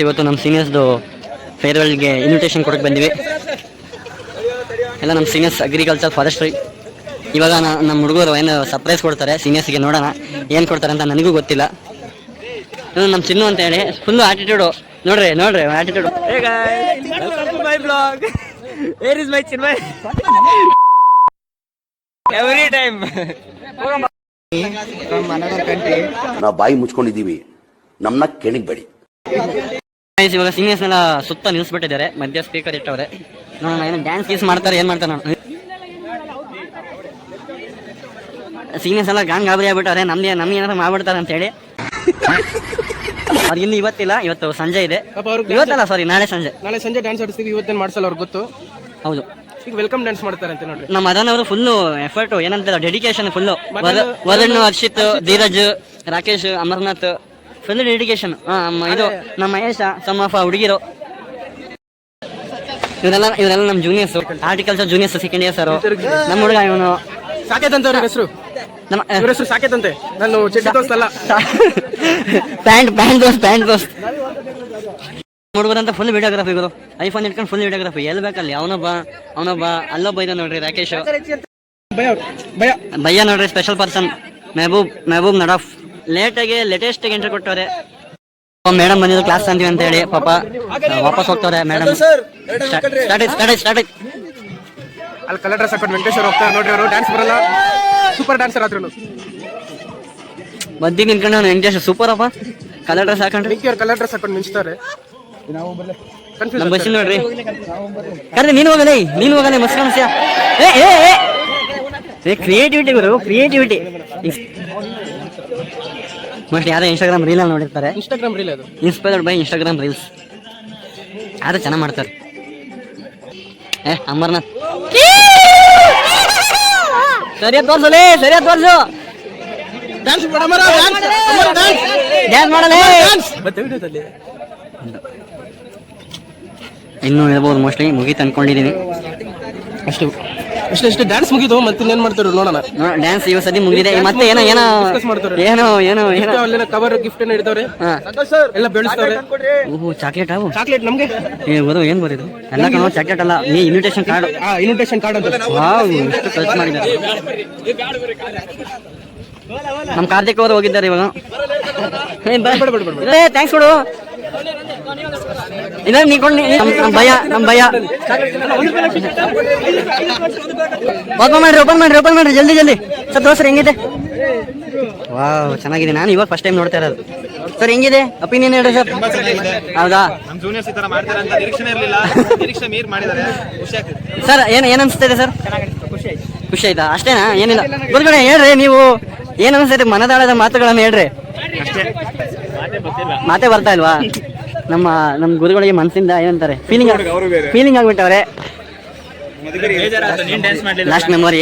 ಇವತ್ತು ನಮ್ಮ ಸೀನಿಯರ್ಸ್ದು ಫೇರ್ವೆಲ್ಗೆ ಇನ್ವಿಟೇಷನ್ ಕೊಡಕ್ಕೆ ಬಂದಿವಿ. ಎಲ್ಲ ನಮ್ಮ ಸೀನಿಯರ್ಸ್ ಅಗ್ರಿಕಲ್ಚರ್ ಫಾರೆಸ್ಟ್ರಿ. ಇವಾಗ ನಮ್ಮ ಹುಡುಗರು ಏನು ಸರ್ಪ್ರೈಸ್ ಕೊಡ್ತಾರೆ ಸೀನಿಯರ್ಸ್ಗೆ, ನೋಡೋಣ ಏನು ಕೊಡ್ತಾರೆ ಅಂತ ನನಗೂ ಗೊತ್ತಿಲ್ಲ. ನಮ್ಮ ಚಿನ್ನು ಅಂತ ಹೇಳಿ ಫುಲ್ಲು ಆಟಿಟ್ಯೂಡು, ನೋಡ್ರಿ ಆಟಿಟ್ಯೂಡು. ನಾವು ಬಾಯಿ ಮುಚ್ಕೊಂಡಿದ್ದೀವಿ, ನಮ್ಮನ್ನ ಕೆಣಿಗ್ಬೇಡಿ. ಇವಾಗ ಸೀನಿಯರ್ಸ್ನೆಲ್ಲ ಸುತ್ತ ನಿಲ್ಲಿಸ್ಬಿಟ್ಟಿದ್ದಾರೆ, ಮಧ್ಯ ಸ್ಪೀಕರ್ ಇಟ್ಟವ್ರೆ. ನೋಡೋಣ ಏನು ಡ್ಯಾನ್ಸ್ ಗೀಸ್ ಮಾಡ್ತಾರೆ, ಏನು ಮಾಡ್ತಾರೆ ನೋಡಿ. ಸೀನಿಯರ್ಸ್ ಎಲ್ಲ ಗಾಬರಿ ಆಗ್ಬಿಟ್ಟವ್ರೆ, ನಮ್ಗೆ ಏನಾದ್ರು ಮಾಡ್ಬಿಡ್ತಾರೆ ಅಂತ ಹೇಳಿ. ಅವ್ರಿಗೆ ಇನ್ನು ಇವತ್ತಿಲ್ಲ, ಇವತ್ತು ಸಂಜೆ ಇದೆ. ಇವತ್ತಲ್ಲ ಸಾರಿ, ನಾಳೆ ಸಂಜೆ ಡ್ಯಾನ್ಸ್ ಆಡಿಸ್ತೀವಿ. ಇವತ್ತೇನು ಮಾಡ್ಸಲ್ಲ ಅವ್ರಿಗೆ ಗೊತ್ತು. ಹೌದು, ಈಗ ವೆಲ್ಕಮ್ ಡ್ಯಾನ್ಸ್ ಮಾಡ್ತಾರೆ ಅಂತ ನೋಡ್ರಿ. ನಮ್ಮ ಮದನ್ ಅವರು ಫುಲ್ಲು ಎಫರ್ಟ್, ಏನಂತಾರೆ dedication full. Varun, Harshit, Dheeraj, Rakesh, Amarnath full dedication. ಇದು ನಮ್ಮ ಮಹೇಶ, ಸಮ್ಮಪ್ಪ ಹುಡುಗಿರು, ಇವರೆಲ್ಲ ನಮ್ಮ juniors, horticulture juniors second years. ನಮ್ಮ ಹುಡುಗ ಇವನು ಸಾಕೇತ್ ಅಂತ ಅವ್ರ ಹೆಸರು. ನಮ್ಮ ಹೆಸರು ಸಾಕೇತ್ ಅಂತೆ. ನಾನು ಚಡ್ಡಿ ದೋಸ್ತ್ ಅಲ್ಲ, ಪ್ಯಾಂಟ್ ದೋಸ್ತ್. ಹುಡುಗರಂತ ಫುಲ್ ವಿಡಿಯೋಗ್ರಫಿಗಳು, ಐಫೋನ್ ಇಟ್ಕೊಂಡು ಫುಲ್ ವಿಡಿಯೋಗ್ರಫಿ. ಎಲ್ಲಿ ಬೇಕಲ್ಲಿ ಅವನೊಬ್ಬ ಅಲ್ಲೊಬ್ಬ ಇದೆ ನೋಡ್ರಿ, ರಾಕೇಶ್ ಭಯ್ಯ ನೋಡ್ರಿ, special person. Mehboob Nadaf latest entry ಕೊಟ್ಟವ್ರೆ. ಮೇಡಮ್ ಬಂದಿದ್ದು ಕ್ಲಾಸ್ ಅಂತೀವಿ ಅಂತ ಹೇಳಿ, ಪಾಪ ವಾಪಸ್ ಹೋಗ್ತವ್ರೆ ಮೇಡಮ್. ಸ್ಟಾರ್ಟ್ ಅಲ್ಲಿ ಕಲರ್ ಡ್ರೆಸ್ ಹಾಕೊಂಡು ವೆಂಕಟೇಶ್ವರ ಹೋಗ್ತಾರೆ ನೋಡ್ರಿ. ಅವರು ಡ್ಯಾನ್ಸ್ ಬರಲ್ಲ, ಸೂಪರ್ ಡ್ಯಾನ್ಸರ್ ಆದ್ರು. ಬದ್ದಿ ನಿಂತ್ಕೊಂಡು ವೆಂಕಟೇಶ್ ಸೂಪರ್ ಅಪ್ಪ, ಕಲರ್ ಡ್ರೆಸ್ ಹಾಕೊಂಡ್ರಿ. ಕಲರ್ ಡ್ರೆಸ್ ಹಾಕೊಂಡು ಮಿಂಚ್ತಾರೆ. ನಮ್ಮ ಬಸ್ಸಿನ ನೋಡ್ರಿ, ಕರೆದ್ರೆ ನೀನು ಹೋಗಲೇ ಮಸ್ಯ. ಕ್ರಿಯೇಟಿವಿಟಿ ಗುರು, ಕ್ರಿಯೇಟಿವಿಟಿ. ಮೋಸ್ಟ್ ಯಾರೋ ಇನ್ಸ್ಟಾಗ್ರಾಮ್ ರೀಲ್ ಅಲ್ಲಿ ನೋಡಿರ್ತಾರೆ. ಇನ್ಸ್ಟಾಗ್ರಾಮ್ ರೀಲ್ ಅದು ಇನ್ಸ್ಪೈರ್ಡ್ ಬೈ ಇನ್ಸ್ಟಾಗ್ರಾಮ್ ರೀಲ್ಸ್. ಯಾರು ಚೆನ್ನಾಗಿ ಮಾಡ್ತಾರೆ. ಅಮರ್ನಾಥ್ ಸರಿಯಾಗಿ ತೋರ್ಸು. ಡ್ಯಾನ್ಸ್ ಮಾಡಲೇ ಇನ್ನೂ ಹೇಳ್ಬೋದು. ಮೋಸ್ಟ್ಲಿ ಮುಗೀತು ಅನ್ಕೊಂಡಿದ್ದೀನಿ. ಅಷ್ಟು ಡ್ಯಾನ್ಸ್ ಮುಗಿದು ಮತ್ತೆ ಇನ್ನೇನ್ ಮಾಡ್ತಾರೆ ನೋಡೋಣ. ಡ್ಯಾನ್ಸ್ ಇವ ಸತಿ ಮುಗಿದಿದೆ, ಮತ್ತೆ ಏನೋ ಕವರ್ ಗಿಫ್ಟ್ ಏನೋ ಇಡ್ತಾವ್ರೆ, ಎಲ್ಲ ಬೆಳೆಸ್ತಾವ್ರೆ. ಓಹೋ, ಚಾಕ್ಲೇಟ್ ನಮ್ಗೆ ಏನ್ ಬರೋದು ಎಲ್ಲ ಕಣೋ, ಚಾಕ್ಲೇಟ್ ಅಲ್ಲ, ನೀ ಇನ್ವಿಟೇಷನ್ ಕಾರ್ಡ್ ಅಂತ. ವಾವ್, ಎಷ್ಟು ಖರ್ಚು ಮಾಡಿದ್ದಾರೆ. ನಮ್ಮ ಕಾರ್ತಿಕ್ ಅವರು ಹೋಗಿದ್ದಾರೆ ಇವಾಗ. ಥ್ಯಾಂಕ್ಸ್ ಕೊಡು. ಇಲ್ಲ ನಮ್ಮ ಭಯ ಓಪನ್ ಮಾಡ್ರಿ ಜಲ್ದಿ ಸರ್. ದೋಸ್ರ ಹೆಂಗಿದೆ? ವಾವ್, ಚೆನ್ನಾಗಿದೆ. ನಾನು ಇವಾಗ ಫಸ್ಟ್ ಟೈಮ್ ನೋಡ್ತಾ ಇರೋದು. ಸರ್ ಹೆಂಗಿದೆ ಒಪಿನಿಯನ್ ಹೇಳಿ ಸರ್? ಹೌದಾ ಸರ್, ಏನ್ ಅನ್ಸ್ತಾ ಇದೆ ಸರ್? ಖುಷಿ ಆಯ್ತಾ? ಅಷ್ಟೇನಾ? ಏನಿಲ್ಲ ಗುರುಗಳೇ, ಹೇಳ್ರಿ ನೀವು ಏನ್ ಅನ್ಸ್ತೈತೆ? ಮನದಾಳದ ಮಾತುಗಳನ್ನ ಹೇಳ್ರಿ. ಮಾತೇ ಬರ್ತಾ ಇಲ್ವಾ? ನಮ್ಮ ಗುರುಗಳಿಗೆ ಮನಸ್ಸಿಂದ ಏನಂತಾರೆ, ಫೀಲಿಂಗ್ ಆಗ್ಬಿಟ್ಟವ್ರೆ. ಲಾಸ್ಟ್ ಮೆಮೊರಿ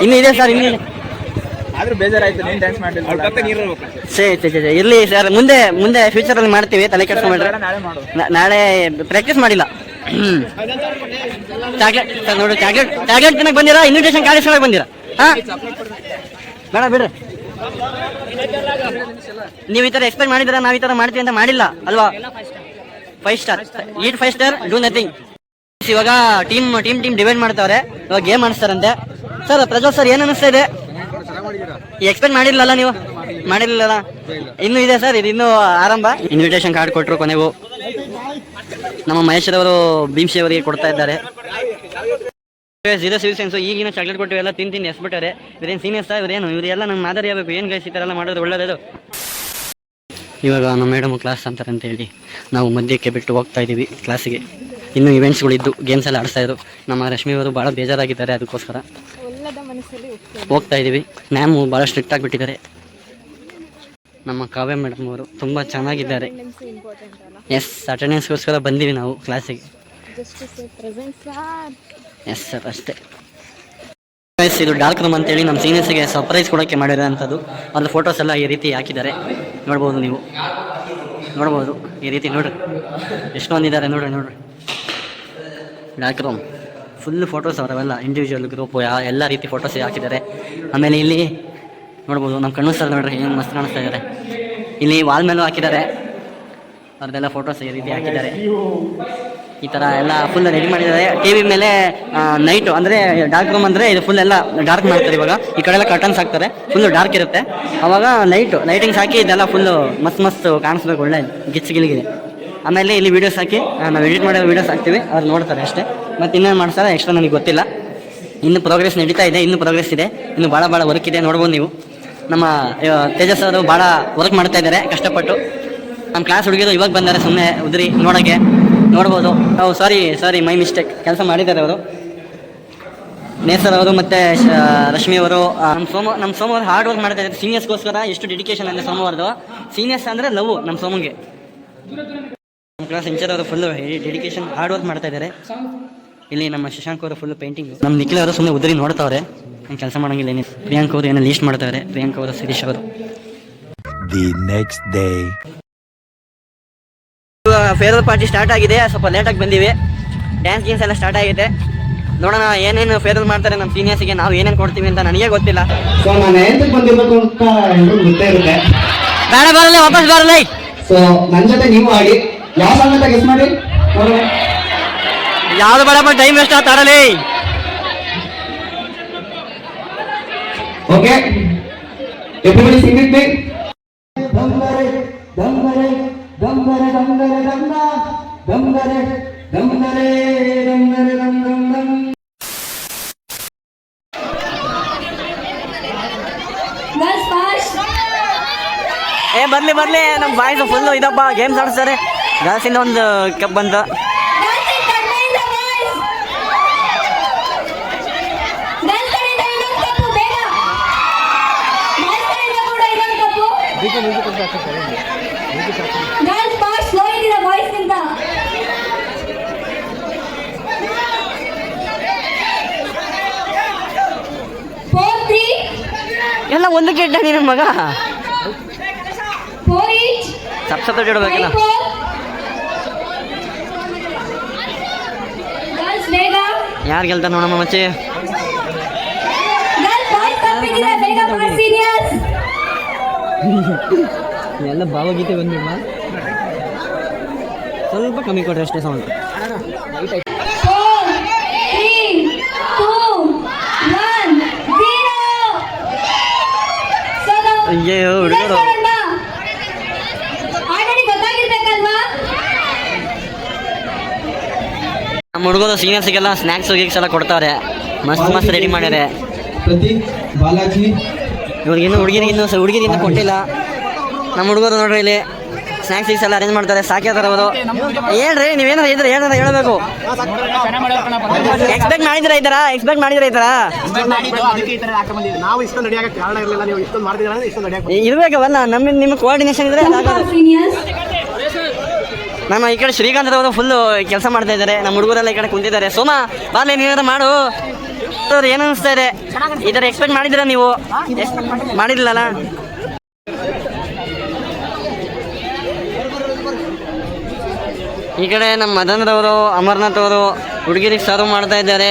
ಇನ್ನು ಇದೆ ಸರ್, ಇನ್ನು ಇರ್ಲಿ ಸರ್. ಮುಂದೆ ಫ್ಯೂಚರ್ ಅಲ್ಲಿ ಮಾಡ್ತೀವಿ, ತಲೆ ಕೆಡಿಸ್ಕೊಂಡ್ರೆ. ನಾಳೆ ಪ್ರಾಕ್ಟೀಸ್ ಮಾಡಿಲ್ಲ. ಚಾಕ್ಲೇಟ್ ತಿನ್ನಕ್ ಬಂದಿರಾ? Invitation card ಇಸ್ಕೊಳಕ್ ಬಂದಿರಾ? ಬೇಡ ಬಿಡ್ರಿ. ನೀವು ಈ ತರ ಎಕ್ಸ್ಪೆಕ್ಟ್ ಮಾಡಿದ್ರ, ನಾವ್ ಈ ತರ ಮಾಡ್ತೀವಿ ಅಂತ ಮಾಡಿಲ್ಲ ಅಲ್ವಾ? 5 star, eat 5 star, do nothing. ಇವಾಗ ಟೀಮ್ ಡಿವೈಡ್ ಮಾಡ್ತಾವ್ರೆ, ಇವಾಗ ಗೇಮ್ ಆಡಿಸ್ತಾರಂತೆ. ಸರ್ ಪ್ರಜ್ವಲ್ ಸರ್, ಏನ್ ಅನಿಸ್ತಾ ಇದೆ? ಎಕ್ಸ್ಪೆಕ್ಟ್ ಮಾಡಿರ್ಲಲ್ಲ ನೀವು? ಮಾಡಿರ್ಲಿಲ್ಲ, ಇನ್ನು ಇದೆ ಸರ್, ಇದು ಇನ್ನೂ ಆರಂಭ. ಇನ್ವಿಟೇಷನ್ ಕಾರ್ಡ್ ಕೊಟ್ಟರು ಕೊನೆಗೂ. ನಮ್ಮ ಮಹೇಶ್ವರವರು ಭೀಮ್ಶಿ ಅವರಿಗೆ ಕೊಡ್ತಾ ಇದ್ದಾರೆ. 0 ಸಿವಿಲ್ ಸೈನ್ಸ್. ಈಗಿನ ಚಾಕ್ಲೇಟ್ ಕೊಟ್ಟು ಎಲ್ಲ ತಿಂದು ಎಸ್ಬಿಟ್ಟಾರೆ. ಇವ್ರೇನು ಸೀನಿಯರ್ಸ್, ಇವರೆಲ್ಲ ನಮ್ಮ ಮಾದರಿ ಆಗಬೇಕು. ಏನು ಗೈಸ್, ಈ ಥರ ಎಲ್ಲ ಮಾಡೋದು ಒಳ್ಳೆಯದು. ಇವಾಗ ನಮ್ಮ ಮೇಡಮ್ ಕ್ಲಾಸ್ ಅಂತಾರೆ ಅಂತ ಹೇಳಿ ನಾವು ಮಧ್ಯಕ್ಕೆ ಬಿಟ್ಟು ಹೋಗ್ತಾ ಇದ್ದೀವಿ ಕ್ಲಾಸಿಗೆ. ಇನ್ನೂ ಇವೆಂಟ್ಸ್ಗಳಿದ್ದು ಗೇಮ್ಸ್ ಎಲ್ಲ ಆಡಿಸ್ತಾ ಇದ್ರು. ನಮ್ಮ ರಶ್ಮಿ ಅವರು ಭಾಳ ಬೇಜಾರಾಗಿದ್ದಾರೆ, ಅದಕ್ಕೋಸ್ಕರ ಹೋಗ್ತಾ ಇದ್ದೀವಿ. ಮ್ಯಾಮು ಭಾಳ ಸ್ಟ್ರಿಕ್ಟ್ ಆಗಿಬಿಟ್ಟಿದ್ದಾರೆ. ನಮ್ಮ ಕಾವ್ಯ ಮೇಡಮ್ ಅವರು ತುಂಬ ಚೆನ್ನಾಗಿದ್ದಾರೆ. ಎಸ್, ಅಟೆಂಡೆನ್ಸ್ಗೋಸ್ಕರ ಬಂದೀವಿ ನಾವು ಕ್ಲಾಸಿಗೆ. ಎಸ್ ಸರ್, ಅಷ್ಟೇ. ಇದು ಡಾರ್ಕ್ ರೂಮ್ ಅಂತೇಳಿ ನಮ್ಮ ಸೀನಿಯರ್ಸ್ಗೆ ಸರ್ಪ್ರೈಸ್ ಕೊಡೋಕ್ಕೆ ಮಾಡಿರೋಂಥದ್ದು. ಅಲ್ಲಿ ಫೋಟೋಸ್ ಎಲ್ಲ ಈ ರೀತಿ ಹಾಕಿದ್ದಾರೆ, ನೋಡ್ಬೋದು ನೀವು. ಈ ರೀತಿ ನೋಡ್ರಿ, ಎಷ್ಟೊಂದಿದ್ದಾರೆ ನೋಡ್ರಿ. ಡಾರ್ಕ್ ರೂಮ್ ಫುಲ್ ಫೋಟೋಸ್ ಅವರವೆಲ್ಲ ಇಂಡಿವಿಜುವಲ್ ಗ್ರೂಪು ಎಲ್ಲ ರೀತಿ ಫೋಟೋಸ್ ಹಾಕಿದ್ದಾರೆ. ಆಮೇಲೆ ಇಲ್ಲಿ ನೋಡ್ಬೋದು ನಮ್ಮ ಕಣ್ಣು ಸರ್ ನೋಡ್ರಿ, ಏನು ಮಸ್ತ್ ಕಾಣಿಸ್ತಾ ಇದ್ದಾರೆ. ಇಲ್ಲಿ ವಾಲ್ ಮೇಲೂ ಹಾಕಿದ್ದಾರೆ. ಅವ್ರದ್ದೆಲ್ಲ ಫೋಟೋಸ್ ಈ ರೀತಿ ಹಾಕಿದ್ದಾರೆ. ಈ ಥರ ಎಲ್ಲ ಫುಲ್ ರೆಡಿ ಮಾಡಿದ್ದಾರೆ. ಟಿ ವಿ ಮೇಲೆ ನೈಟು ಅಂದರೆ ಡಾರ್ಕ್ ರೂಮ್ ಅಂದರೆ ಇದು ಫುಲ್ ಎಲ್ಲ ಡಾರ್ಕ್ ಮಾಡ್ತಾರೆ. ಇವಾಗ ಈ ಕಡೆ ಎಲ್ಲ ಕರ್ಟನ್ಸ್ ಹಾಕ್ತಾರೆ, ಫುಲ್ಲು ಡಾರ್ಕ್ ಇರುತ್ತೆ. ಅವಾಗ ಲೈಟಿಂಗ್ಸ್ ಹಾಕಿ ಇದೆಲ್ಲ ಫುಲ್ಲು ಮಸ್ತ್ ಕಾಣಿಸ್ಬೇಕು, ಒಳ್ಳೆ ಗಿಚ್ಚಿಗಿಲಿಗಿದೆ. ಆಮೇಲೆ ಇಲ್ಲಿ ವೀಡಿಯೋಸ್ ಹಾಕಿ ನಾವು ಎಡಿಟ್ ಮಾಡೋ ವೀಡಿಯೋಸ್ ಹಾಕ್ತೀವಿ, ಅವ್ರು ನೋಡ್ತಾರೆ ಅಷ್ಟೇ. ಮತ್ತು ಇನ್ನೇನು ಮಾಡ್ತಾರೆ ಎಕ್ಸ್ಟ್ರಾ ನನಗೆ ಗೊತ್ತಿಲ್ಲ. ಇನ್ನು ಪ್ರೋಗ್ರೆಸ್ ನಡೀತಾ ಇದೆ, ಇನ್ನೂ ಪ್ರೋಗ್ರೆಸ್ ಇದೆ, ಇನ್ನು ಭಾಳ ವರ್ಕ್ ಇದೆ. ನೋಡ್ಬೋದು ನೀವು, ನಮ್ಮ ತೇಜಸ್ ಅವರು ಭಾಳ ವರ್ಕ್ ಮಾಡ್ತಾ ಇದ್ದಾರೆ ಕಷ್ಟಪಟ್ಟು. ನಮ್ಮ ಕ್ಲಾಸ್ ಹುಡುಗಿರು ಇವಾಗ ಬಂದ್ದಾರೆ ಸುಮ್ಮನೆ ಉದ್ರಿ ನೋಡೋಕ್ಕೆ, ನೋಡ್ಬೋದು. ಸಾರಿ ಮೈ ಮಿಸ್ಟೇಕ್, ಕೆಲಸ ಮಾಡಿದ್ದಾರೆ ಅವರು. ನೇಸರ್ ಅವರು ಮತ್ತು ರಶ್ಮಿ ಅವರು. ನಮ್ಮ ಸೋಮವಾರ ಹಾರ್ಡ್ ವರ್ಕ್ ಮಾಡ್ತಾ ಇದ್ದಾರೆ ಸೀನಿಯರ್ಸ್ಗೋಸ್ಕರ. ಎಷ್ಟು ಡೆಡಿಕೇಶನ್ ಅಂದರೆ ಸೋಮವಾರದು ಸೀನಿಯರ್ಸ್ ಅಂದರೆ ಲವ್ ನಮ್ಮ ಸೋಮಗೆ. ನಮ್ಮ ಕ್ಲಾಸ್ ಇಂಚರ್ ಅವರು ಫುಲ್ಲು ಡೆಡಿಕೇಶನ್ ಹಾರ್ಡ್ ವರ್ಕ್ ಮಾಡ್ತಾ ಇದ್ದಾರೆ. ಇಲ್ಲಿ ನಮ್ಮ ಶಶಾಂಕ್ ಅವರು ಫುಲ್ ಪೇಂಟಿಂಗ್. ನಮ್ಮ ನಿಖಿಲ್ ಅವರು ಸುಮ್ಮನೆ ಉದ್ರಿ ನೋಡ್ತಾವ್ರೆ, ಏನು ಕೆಲಸ ಮಾಡೋಂಗಿಲ್ಲ. ಏನಿಲ್ಲ. ಪ್ರಿಯಾಂಕ್ ಅವರು ಏನೋ ಲೀಸ್ಟ್ ಮಾಡ್ತಾವ್ರೆ, ಪ್ರಿಯಾಂಕ್ ಅವರು, ಶಿರೀಶ್ ಅವರು. The next day. Farewell party start ಆಗಿದೆ, ಸ್ವಲ್ಪ ಲೇಟಾಗಿ ಬಂದೀವಿ. ಡ್ಯಾನ್ಸ್ ಗೀನ್ಸ್ ಎಲ್ಲ ಸ್ಟಾರ್ಟ್ ಆಗಿದೆ. ನೋಡೋಣ ಏನೇನು ಫೇರ್ವೆಲ್ ಮಾಡ್ತಾರೆ ನಮ್ಮ ಸೀನಿಯರ್ಸ್ಗೆ, ನಾವು ಏನೇನು ಕೊಡ್ತೀವಿ ಅಂತ ನನಗೆ ಗೊತ್ತಿಲ್ಲ. ಸೊ ನಾನು ಎಂತಕ್ಕೆ ಬಂದಿರ್ಬೇಕು ಅಂತ ಎಲ್ರಿಗೂ ಗೊತ್ತೇ ಇರುತ್ತೆ. ಬೇಡ ಬರಲ್ಲ, ವಾಪಸ್ ಬರಲ್ಲ. ಸೊ ನನ್ನ ಜೊತೆ ನೀವು ಆಡಿ. ಯಾವ ಸಾಂಗ್ ಅಂತ ಗೆಸ್ ಮಾಡಿ. ಯಾವ್ದು ಬೇಡಪ್ಪ, ಟೈಮ್ ವೇಸ್ಟ್ ಆತಾಡಲಿ. Okay, everybody sing with me. ದಂಗರೆ ದಂಗರೆ ದಂಗರೆ ದಂಗರೆ ದಂಗ ದಂಗರೆ ದಂಗರೆ ದಂಗರೆ ದಂಗಂ. ಬರ್ಲಿ ನಮ್ಮ ಬಾಯ್ಸ್ ಫುಲ್ಲು ಇದಪ್ಪ, ಗೇಮ್ಸ್ ಆಡಿಸ್ತಾರೆ. ಗರ್ಲ್ಸಿಂದ ಒಂದು ಕಪ್ ಬಂತ. ಎಲ್ಲ ಒಂದಕ್ಕೆ ಇಟ್ಟ ನೀನು ಮಗ. ಸಪ್ಸಪ್ರೇಟ್ ಇಡಬೇಕಲ್ಲ. ಯಾರು ಗೆಲ್ತಾರೆ ನೋಡಮ್ಮ ಮಚ್ಚಿ. ಎಲ್ಲ ಭಾವಗೀತೆ ಬಂದಿಲ್ಲ, ಸ್ವಲ್ಪ ಕಮ್ಮಿ ಕೊಡ್ರಿ ಅಷ್ಟೇ ಸೌಂಡ್. ಅಯ್ಯೋ ಹುಡುಗರು, ನಮ್ಮ ಹುಡುಗರು ಸೀನಿಯರ್ಸ್ಗೆಲ್ಲ ಸ್ನ್ಯಾಕ್ಸ್ ಗೀಕ್ಸ್ ಎಲ್ಲ ಕೊಡ್ತಾರೆ, ಮಸ್ತ್ ರೆಡಿ ಮಾಡ್ಯಾರೆ. ಪ್ರತೀಕ್, ಬಾಲಾಜಿ, ಇವ್ರಿಗಿನ್ನೂ ಹುಡುಗಿರಿಗಿನ್ನೂ ಕೊಟ್ಟಿಲ್ಲ. ನಮ್ಮ ಹುಡುಗರು ನೋಡ್ರಿ ಇಲ್ಲಿ ಸ್ನ್ಯಾಕ್ಸ್ ಗೀಕ್ಸ್ ಎಲ್ಲ ಅರೇಂಜ್ ಮಾಡ್ತಾರೆ. ಸಾಕ್ಯಾತಾರೆ ಅವರು. ಹೇಳ್ರಿ, ನೀವೇನಾರು ಇದ್ರೆ ಹೇಳಬೇಕು. ಎಕ್ಸ್ಪೆಕ್ಟ್ ಮಾಡಿದ್ರೆ ಈ ಥರ ಇರ್ಬೇಕವಲ್ಲ. ನಿಮ್ಮ ಕೋಆರ್ಡಿನೇಷನ್ ಇದ್ರೆ ನಮ್ಮ ಈ ಕಡೆ ಶ್ರೀಕಾಂತ್ ಅವರು ಫುಲ್ಲು ಕೆಲಸ ಮಾಡ್ತಾ ಇದ್ದಾರೆ. ನಮ್ಮ ಹುಡುಗರೆಲ್ಲ ಈ ಕಡೆ ಕುಂತಿದ್ದಾರೆ. ಸೋಮ ಬಾರ್ಲೆ, ನೀವೇನಾರು ಮಾಡು. ಏನು ಅನಿಸ್ತಾ ಇದೆ? ಈ ಥರ ಎಕ್ಸ್ಪೆಕ್ಟ್ ಮಾಡಿದ್ದೀರಾ ನೀವು? ಮಾಡಿದ್ಲಲ್ಲ. ಈ ಕಡೆ ನಮ್ಮ ಮದನ್ರವರು, ಅಮರ್ನಾಥ್ ಅವರು ಹುಡುಗಿರಿಗೆ ಸರ್ವ್ ಮಾಡ್ತಾ ಇದ್ದಾರೆ.